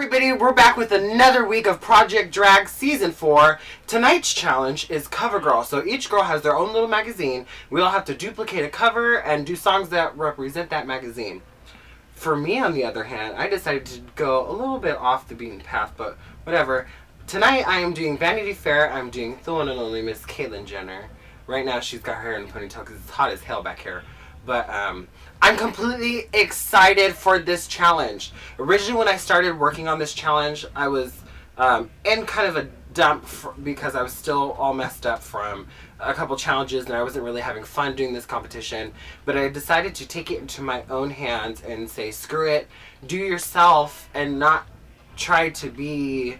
everybody, we're back with another week of Project Drag Season 4. Tonight's challenge is CoverGirl. So each girl has their own little magazine. We all have to duplicate a cover and do songs that represent that magazine. For me, on the other hand, I decided to go a little bit off the beaten path, but whatever. Tonight I am doing Vanity Fair. I'm doing the one and only Miss Caitlyn Jenner. Right now she's got her hair in a ponytail because it's hot as hell back here. But I'm completely excited for this challenge. Originally when I started working on this challenge, I was in kind of a dump because I was still all messed up from a couple challenges and I wasn't really having fun doing this competition. But I decided to take it into my own hands and say, screw it, do yourself and not try to be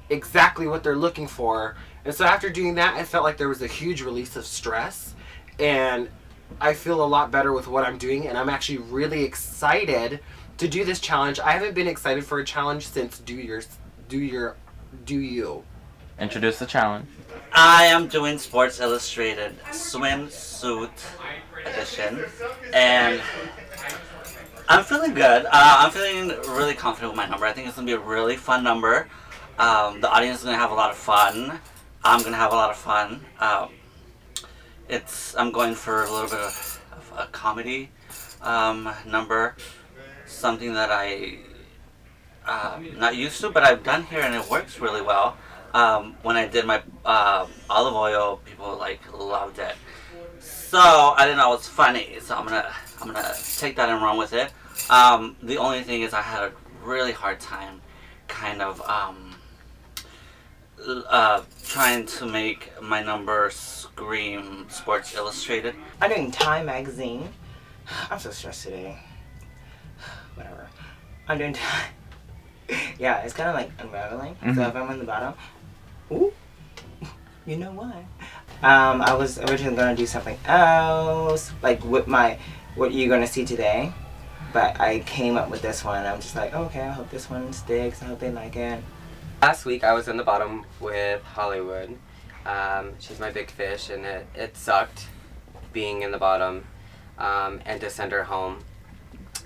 exactly what they're looking for. And so after doing that, I felt like there was a huge release of stress, and I feel a lot better with what I'm doing, and I'm actually really excited to do this challenge. I haven't been excited for a challenge since Do You. Introduce the challenge. I am doing Sports Illustrated swimsuit edition, and I'm feeling good. I'm feeling really confident with my number. I think it's gonna be a really fun number. The audience is gonna have a lot of fun. I'm gonna have a lot of fun. I'm going for a little bit of a comedy number, something that not used to, but I've done here and it works really well. When I did my olive oil, people loved it. So I didn't know it was funny, so I'm gonna take that and run with it. The only thing is I had a really hard time kind of trying to make my number scream Sports Illustrated. I'm doing Time magazine. I'm so stressed today. Whatever. I'm doing Time. Yeah, it's kind of like unraveling. Mm-hmm. So if I'm on the bottom, ooh, you know why? I was originally gonna do something else, like with what you're gonna see today, but I came up with this one. I'm just like, okay, I hope this one sticks. I hope they like it. Last week I was in the bottom with Hollywood. She's my big fish, and it sucked being in the bottom and to send her home.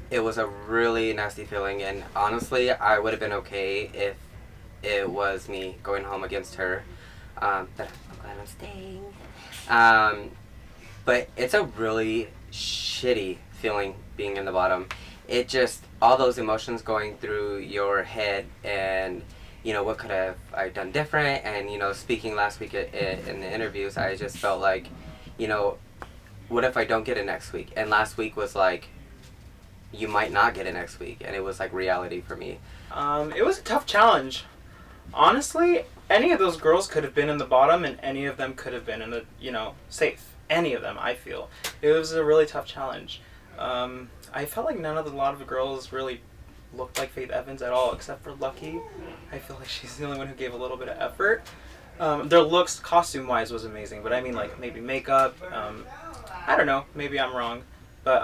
It was a really nasty feeling, and honestly I would have been okay if it was me going home against her. But I'm glad I'm staying. But it's a really shitty feeling being in the bottom. It just, all those emotions going through your head, and you know, what could have I done different? And, you know, speaking last week in the interviews, I just felt like, you know, what if I don't get it next week? And last week was like, you might not get it next week. And it was like reality for me. It was a tough challenge. Honestly, any of those girls could have been in the bottom and any of them could have been in the, safe. Any of them, I feel. It was a really tough challenge. I felt like a lot of the girls really looked like Faith Evans at all, except for Lucky. I feel like she's the only one who gave a little bit of effort. Their looks, costume-wise, was amazing, but I mean, like, maybe makeup. I don't know. Maybe I'm wrong. But,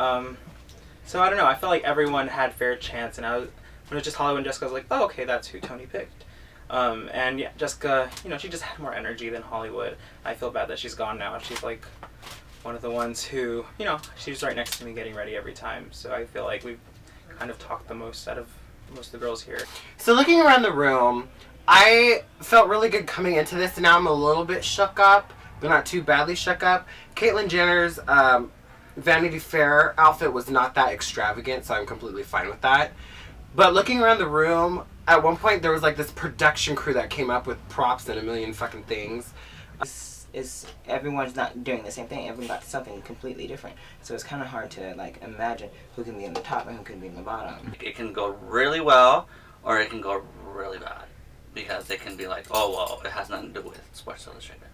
so I don't know. I felt like everyone had fair chance, and when it was just Hollywood and Jessica, I was like, oh, okay, that's who Tony picked. And yeah, Jessica, she just had more energy than Hollywood. I feel bad that she's gone now. She's like one of the ones who, she's right next to me getting ready every time. So I feel like we've kind of talked the most out of most of the girls here. So looking around the room, I felt really good coming into this, and now I'm a little bit shook up, but not too badly shook up. Caitlyn Jenner's Vanity Fair outfit was not that extravagant, so I'm completely fine with that. But looking around the room, at one point there was like this production crew that came up with props and a million fucking things. Everyone's not doing the same thing. Everyone got something completely different. So it's kind of hard to imagine who can be in the top and who can be in the bottom. It can go really well, or it can go really bad, because it can be like, oh well, it has nothing to do with Sports Illustrated.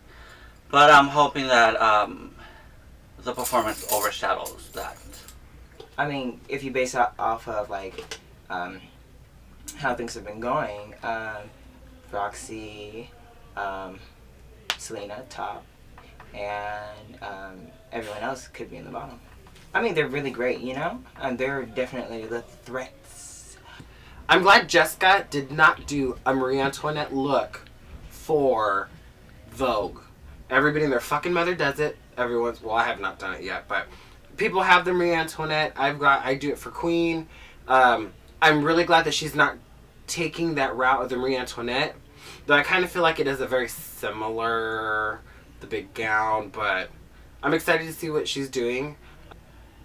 But I'm hoping that the performance overshadows that. I mean, if you base it off of how things have been going, Roxy, Selena top, and everyone else could be in the bottom. I mean, they're really great, and they're definitely the threats. I'm glad Jessica did not do a Marie Antoinette look for Vogue. Everybody and their fucking mother does it. Well, I have not done it yet, but people have the Marie Antoinette. I do it for Queen. I'm really glad that she's not taking that route of the Marie Antoinette. Though I kind of feel like it is a very similar, the big gown, but I'm excited to see what she's doing.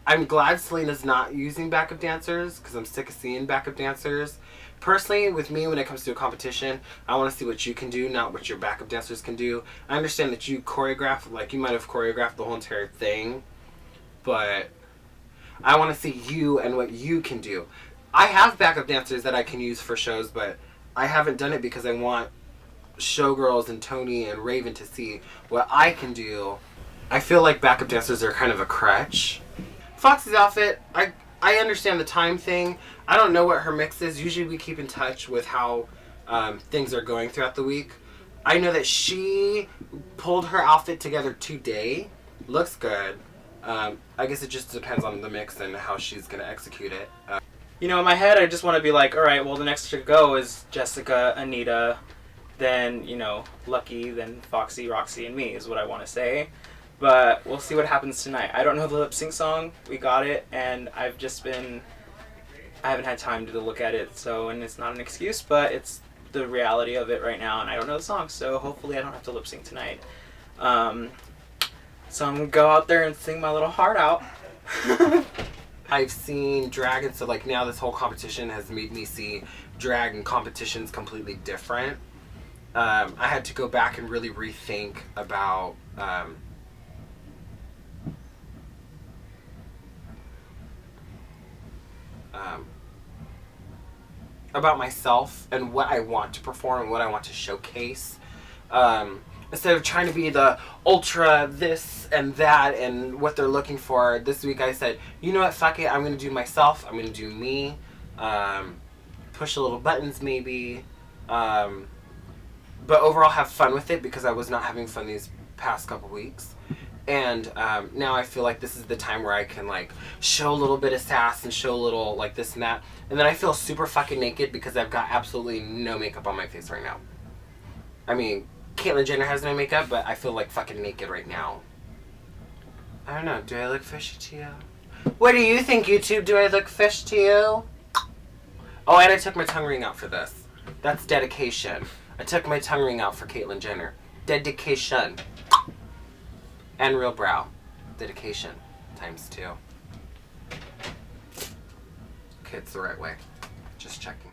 I'm glad Selena's not using backup dancers because I'm sick of seeing backup dancers. Personally, with me, when it comes to a competition, I want to see what you can do, not what your backup dancers can do. I understand that you choreograph, like you might have choreographed the whole entire thing, but I want to see you and what you can do. I have backup dancers that I can use for shows, but I haven't done it because I want Showgirls and Tony and Raven to see what I can do. I feel like backup dancers are kind of a crutch. Foxy's outfit, I understand the time thing. I don't know what her mix is. Usually we keep in touch with how things are going throughout the week. I know that she pulled her outfit together today. Looks good. I guess it just depends on the mix and how she's going to execute it. You know, in my head, I just want to be like, all right, well, the next to go is Jessica, Anita, then, you know, Lucky, then Foxy, Roxy, and me is what I want to say. But we'll see what happens tonight. I don't know the lip sync song. We got it, and I haven't had time to look at it, so, and it's not an excuse, but it's the reality of it right now, and I don't know the song, so hopefully I don't have to lip sync tonight. So I'm gonna go out there and sing my little heart out. I've seen drag, and so like now this whole competition has made me see drag and competitions completely different. I had to go back and really rethink about myself and what I want to perform and what I want to showcase. Instead of trying to be the ultra this and that and what they're looking for, this week I said, you know what, fuck it, I'm going to do myself, I'm going to do me, push a little buttons maybe, but overall have fun with it because I was not having fun these past couple weeks. And now I feel like this is the time where I can like show a little bit of sass and show a little like this and that. And then I feel super fucking naked because I've got absolutely no makeup on my face right now. I mean, Caitlyn Jenner has no makeup, but I feel like fucking naked right now. I don't know. Do I look fishy to you? What do you think, YouTube? Do I look fish to you? Oh, and I took my tongue ring out for this. That's dedication. I took my tongue ring out for Caitlyn Jenner. Dedication. And real brow. Dedication. Times 2. Okay, it's the right way. Just checking.